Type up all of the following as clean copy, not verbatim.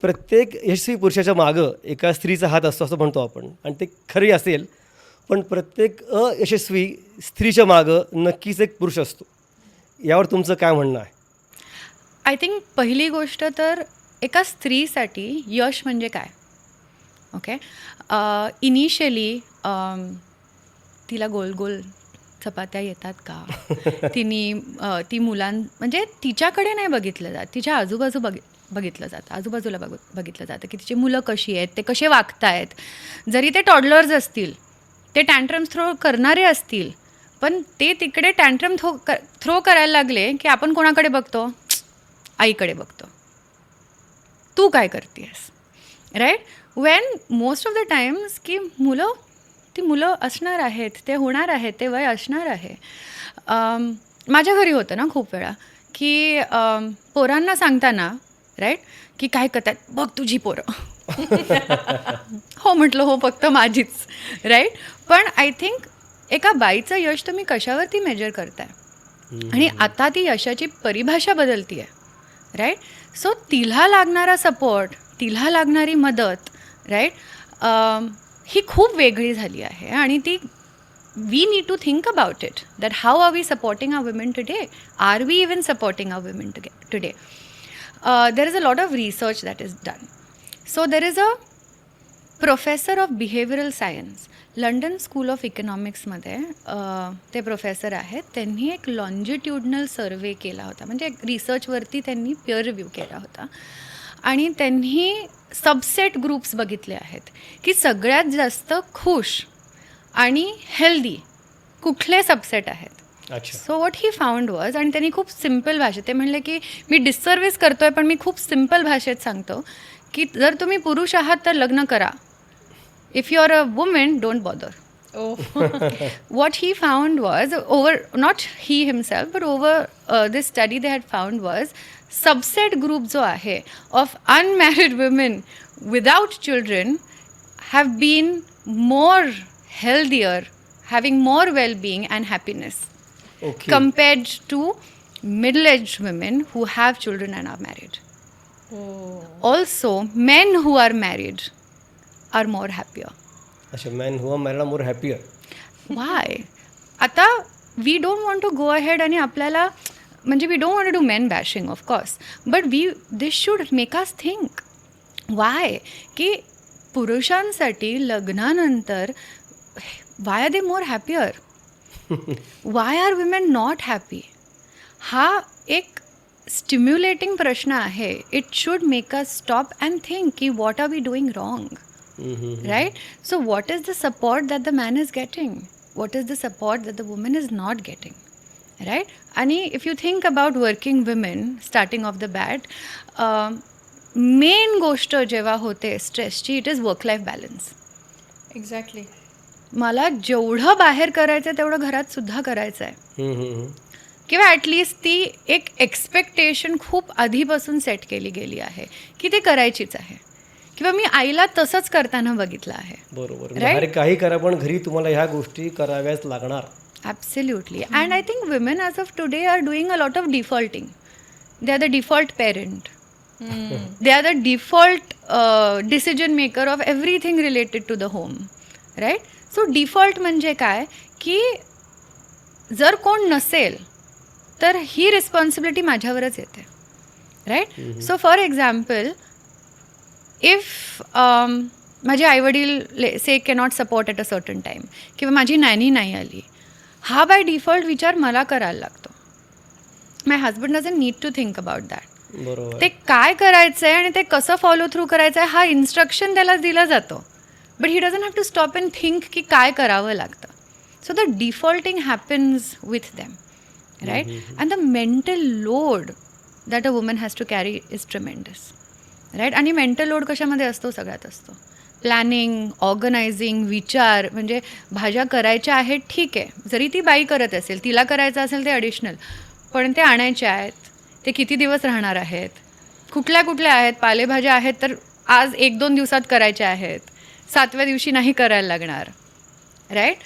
प्रत्येक यशस्वी पुरुषाच्या मागं एका स्त्रीचा हात असतो असं म्हणतो आपण आणि ते खरंही असेल. पण प्रत्येक अयशस्वी स्त्रीच्या मागं नक्कीच एक पुरुष असतो. यावर तुमचं काय म्हणणं आहे? आय थिंक पहिली गोष्ट तर एका स्त्रीसाठी यश म्हणजे काय? ओके. इनिशियली तिला गोल गोल चपात्या येतात का? ती म्हणजे तिच्याकडे नाही बघितलं जात, तिच्या आजूबाजू बघितलं जातं, आजूबाजूला बघितलं जातं की तिची मुलं कशी आहेत, ते कसे वागतायत. जरी ते टॉडलर्स असतील, ते टँट्रम्स थ्रो करणारे असतील, पण ते तिकडे टँट्रम थ्रो करायला लागले की आपण कोणाकडे बघतो? आईकडे बघतो. तू काय करतेस? Right. When most of the times की ती मुलं असणार आहेत, ते होणार आहेत, ते वय असणार आहे. माझ्या घरी होतं ना खूप वेळा की पोरांना सांगताना राईट की काय करतात, बघ तुझी पोरं. हो म्हटलं, हो फक्त माझीच. राईट. पण आय थिंक एका बाईचं यश तुम्ही कशावरती मेजर करताय? आणि आता ती यशाची परिभाषा बदलती आहे. राईट. सो तिला लागणारा सपोर्ट, तिला लागणारी मदत राईट ही खूप वेगळी झाली आहे. आणि ती we need to think about it that how are we supporting our women today? Are we even supporting our women today? There is a lot of research that is done. So there is a professor of behavioural science, London school of इकॉनॉमिक्समध्ये ते professor आहेत. त्यांनी एक longitudinal सर्वे केला होता, म्हणजे एक रिसर्चवरती त्यांनी पेअर रिव्ह्यू केला होता. आणि त्यांनी सबसेट ग्रुप्स बघितले आहेत की सगळ्यात जास्त खुश आणि हेल्दी कुठले सबसेट आहेत. So what he found was, आणि त्यांनी खूप सिम्पल भाषेत ते म्हणले की मी डिससर्व्हिस करतोय पण मी खूप सिम्पल भाषेत सांगतो की जर तुम्ही पुरुष आहात तर लग्न करा. If you are a women, don't bother. What he found was, not he himself, but over this study they had found was, subset group जो आहे of unmarried women without children have been more healthier, having more well-being and happiness compared to middle-aged women who have children and are married. Also, men who are married are more happier. अच्छा, man who are married are more happier. Why? आता we don't want to go ahead आणि आपल्याला म्हणजे we don't want to do men bashing of course, but this should make us think. Why? की पुरुषांसाठी लग्नानंतर why are they more happier? Why are women not happy? हा एक stimulating प्रश्न आहे. It should make us stop and think की what are we doing wrong? Right? So what is the support that the man is getting? What is the support that the woman is not getting? Right? And if you think about working women, starting off the bat, main गोष्ट जेव्हा होते स्ट्रेसची, it is work life balance. Exactly. मला जेवढं बाहेर करायचं आहे तेवढं घरात सुद्धा करायचं आहे. किंवा ॲटलिस्ट ती एक एक्सपेक्टेशन खूप आधीपासून सेट केली गेली आहे की ते करायचीच आहे. किंवा मी आईला तसंच करताना बघितलं आहे. बरोबर. बाहेर काही करा पण घरी तुम्हाला ह्या गोष्टी कराव्याच लागणार. Absolutely. And I think women as of today are doing a lot of defaulting. They are the default parent. They are the default decision maker of everything related to the home. Right. So default म्हणजे काय की जर कोण नसेल तर ही responsibility माझ्यावरच येते. Right. So for example, if माझे आईवडील say cannot support at a certain time, किंवा माझी नॅनी नाही आली, हा बाय डिफॉल्ट विचार मला करायला लागतो. My husband doesn't need to think about that. बरोबर. ते काय करायचं आहे आणि ते कसं फॉलो थ्रू करायचं आहे हा इन्स्ट्रक्शन त्याला दिला जातो, but he doesn't have to stop and think की काय करावं लागतं. So the defaulting happens with them. Right. And the mental load that a woman has to carry is tremendous. Right. आणि मेंटल लोड कशामध्ये असतो? सगळ्यात असतो. प्लॅनिंग, ऑर्गनायझिंग, विचार. म्हणजे भाज्या करायच्या आहेत, ठीक आहे, जरी ती बाई करत असेल, तिला करायचं असेल ते ॲडिशनल, पण ते आणायच्या आहेत, ते किती दिवस राहणार आहेत, कुठल्या कुठल्या आहेत, पालेभाज्या आहेत तर आज 1-2 दिवसात करायच्या आहेत, 7व्या दिवशी नाही करायला लागणार. Right.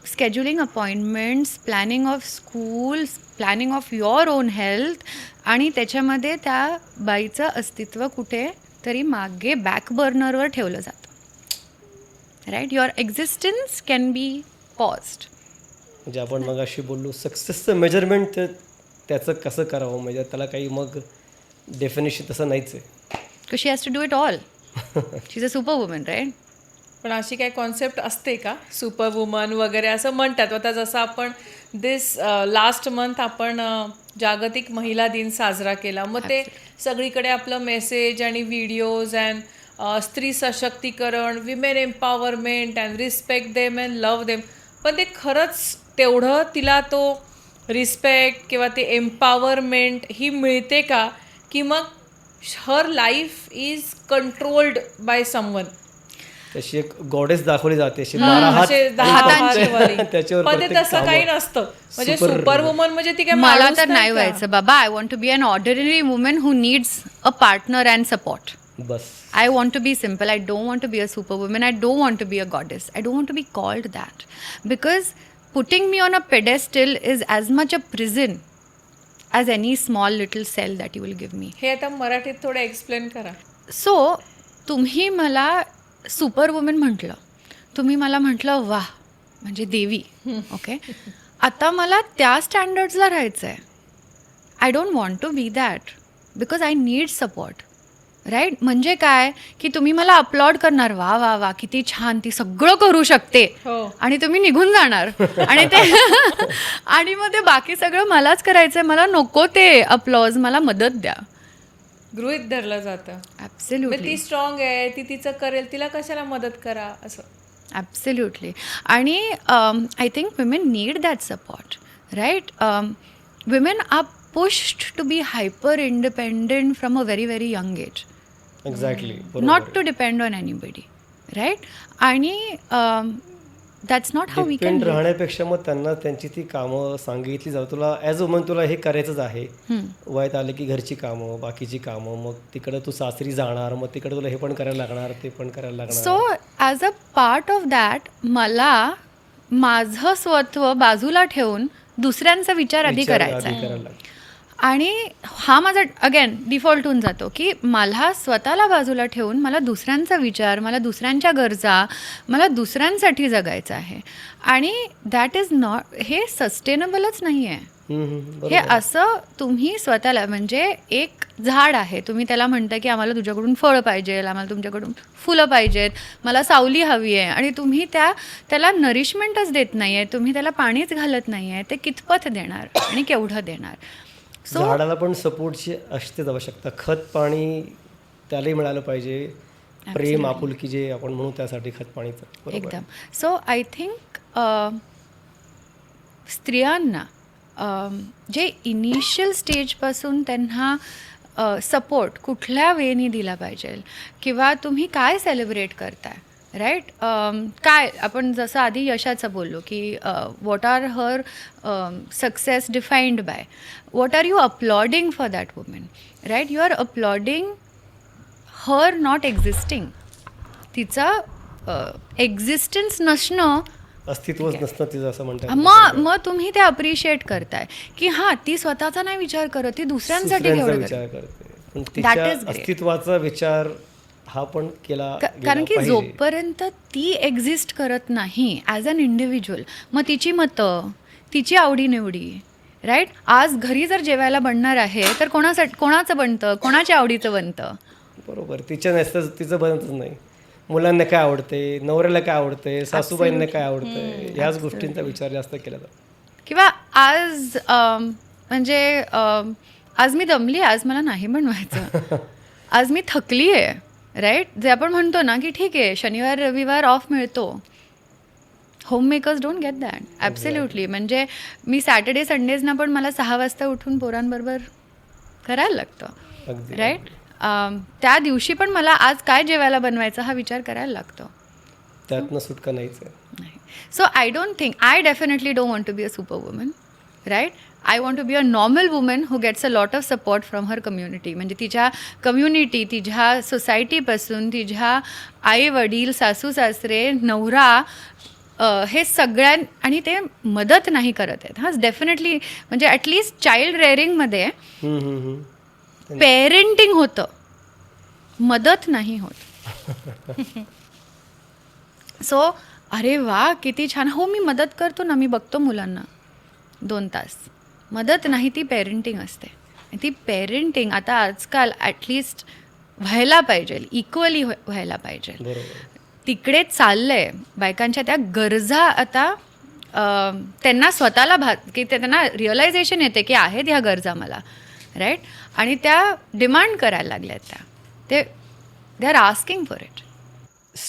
scheduling appointments, planning of schools, planning of your own health, आणि त्याच्यामध्ये त्या बाईचं अस्तित्व कुठे तरी मागे बॅक बर्नरवर ठेवलं जातं. Right, your existence can be paused. म्हणजे आपण मग अशी बोललो सक्सेसचं मेजरमेंट त्याचं कसं करावं, म्हणजे त्याला काही मग डेफिनेशन तसं नाहीच आहे. Because she has to do it all. She is a super woman, right. पण अशी काही कॉन्सेप्ट असते का सुपर वुमन वगैरे असं म्हणतात. आता जसं आपण लास्ट मंथ आपण जागतिक महिला दिन साजरा केला, मग ते सगळीकडे आपलं मेसेज आणि व्हिडिओज अँड स्त्री सशक्तीकरण, women empowerment and respect them and love them, पण ते खरंच तेवढं तिला तो रिस्पेक्ट किंवा ते एम्पॉवरमेंट ही मिळते का, की मग her life is controlled by someone. तशी एक गॉडेस दाखवली जाते, अशी हा, 12 हात असे 10 हातांचेवाली. त्याच्यावर पण ते प्रत्येक तसं कामं काही नसतं. म्हणजे super- सुपर वुमन म्हणजे ती काय मला माणूस तर नाही का? व्हायचं बाबा. I want to be an ordinary woman who needs a partner and support. बस. I want to be simple. I don't want to be a superwoman. I don't want to be a goddess. I don't want to be called that. Because putting me on a pedestal is as much a prison as any small little cell that you will give me. हे आता मराठीत थोडं explain करा. So तुम्ही मला superwoman म्हटलं, तुम्ही मला म्हटलं वाह म्हणजे देवी, ओके. आता मला त्या स्टँडर्ड्सला राहायचं आहे. I don't want to be that because I need support. Right, म्हणजे काय की तुम्ही मला अपलॉड करणार, वा वा वा किती छान, ती सगळं करू शकते, हो. आणि तुम्ही निघून जाणार आणि ते आणि मग ते बाकी सगळं मलाच करायचंय. मला नको ते अपलॉज, मला मदत द्या. गृहीत धरलं जातं. म्हणजे ॲब्सल्युटली, ती स्ट्रॉंग आहे, ती तिचं करेल, तिला कशाला मदत करा असं. ॲब्सल्युटली. आणि I think women need that support, right. Women are pushed to be hyper independent from a very very young age. Exactly. Not to depend on anybody, right. आणि that's not how we can depend राहण्यापेक्षा मग त्यांना त्यांची ती कामं सांगितली जाऊ, तुला ॲज वुमन तुला हे करायचंच आहे. वयात आले की घरची कामं, बाकीची कामं, मग तिकडं तू सासरी जाणार, मग तिकडं तुला हे पण करायला लागणार, ते पण करायला लागणार. So as a part of that मला माझं स्वत्व बाजूला ठेवून दुसऱ्यांचा विचार आधी करायचा आहे. करायला लागणार. आणि हा माझा अगेन डिफॉल्ट होऊन जातो की मला स्वतःला बाजूला ठेवून मला दुसऱ्यांचा विचार, मला दुसऱ्यांच्या गरजा, मला दुसऱ्यांसाठी जगायचं आहे. आणि दॅट इज नॉट, हे सस्टेनेबलच नाही आहे. हे असं तुम्ही स्वतःला, म्हणजे एक झाड आहे, तुम्ही त्याला म्हणता की आम्हाला तुझ्याकडून फळं पाहिजे, आम्हाला तुमच्याकडून फुलं पाहिजेत, मला सावली हवी आहे, आणि तुम्ही त्याला नरिशमेंटच देत नाही आहे, तुम्ही त्याला पाणीच घालत नाही आहे, ते कितपत देणार आणि केवढं देणार. झाडाला पण सपोर्टची असतेच आवश्यकता. खत पाणी त्यालाही मिळालं पाहिजे, प्रेम आपुलकी जे आपण म्हणू त्यासाठी खत पाणीचं. एकदम. सो आय थिंक स्त्रियांना जे इनिशियल स्टेजपासून त्यांना सपोर्ट कुठल्या वेनी दिला पाहिजे, किंवा तुम्ही काय सेलिब्रेट करताय, राईट. काय आपण जसं आधी यशाचं बोललो की what are her success defined by, what are you applauding for that women, right. You are applauding her not existing. तिचं एक्झिस्टन्स नसणं, अस्तित्वच नसतं तिचं असं म्हणतात. मग तुम्ही ते अप्रिशिएट करताय की हां ती स्वतःचा नाही विचार करत, ती दुसऱ्यांसाठी दुसऱ्यांचा केवढं विचार करते. करते, पण तिच्या is great. अस्तित्वाचा विचार हा पण केला कारण की पाहिजे. जोपर्यंत ती एक्झिस्ट करत नाही ॲज अन इंडिव्हिज्युअल, मग तिची मतं, तिची आवडीनिवडी, राईट. आज घरी जर जेवायला बनणार आहे तर कोणाचं बनतं, कोणाच्या आवडीचं बनतं, बरोबर. तिच्या नसतं, तिचं बनतच नाही. मुलांना काय आवडते, नवऱ्याला काय आवडते, सासूबाईंना काय आवडतंय, याच गोष्टींचा विचार जास्त केला जातो. किंवा आज म्हणजे आज मी दमली, आज मला नाही बनवायचं, आज मी थकली आहे, राईट. जे आपण म्हणतो ना की ठीक आहे शनिवार रविवार ऑफ मिळतो, home makers don't get that. Absolutely. म्हणजे मी सॅटर्डे संडेजना पण मला 6 वाजता उठून पोरांबरोबर करायला लागतं, अगदी. राईट. त्या दिवशी पण मला आज काय जेवायला बनवायचं हा विचार करायला लागतो. त्यातनं सुटका नाहीच आहे. नाही. So I don't think, I definitely don't want to be a super woman, right. I want to be a normal woman who gets a lot of support from her community. म्हणजे तिच्या कम्युनिटी, तिच्या सोसायटीपासून, तिच्या आई वडील, सासू सासरे, नवरा, हे आणि ते मदत नाही करत आहेत. हां, डेफिनेटली. म्हणजे ॲटलिस्ट चाइल्ड रेअरिंगमध्ये पेरेंटिंग होतं, मदत नाही होत. सो अरे वा किती छान, हो मी मदत करतो ना, मी बघतो मुलांना 2 तास. मदत नाही, ती पेरेंटिंग असते. ती पेरेंटिंग आता आजकाल ॲटलिस्ट व्हायला पाहिजे, इक्वली व्हायला पाहिजे. बरोबर. तिकडे चाललंय. बायकांच्या त्या गरजा आता त्यांना स्वतःला की त्यांना रिअलायझेशन येते की आहेत ह्या गरजा मला, राईट, आणि त्या डिमांड करायला लागल्या आहेत. त्या they are asking for it.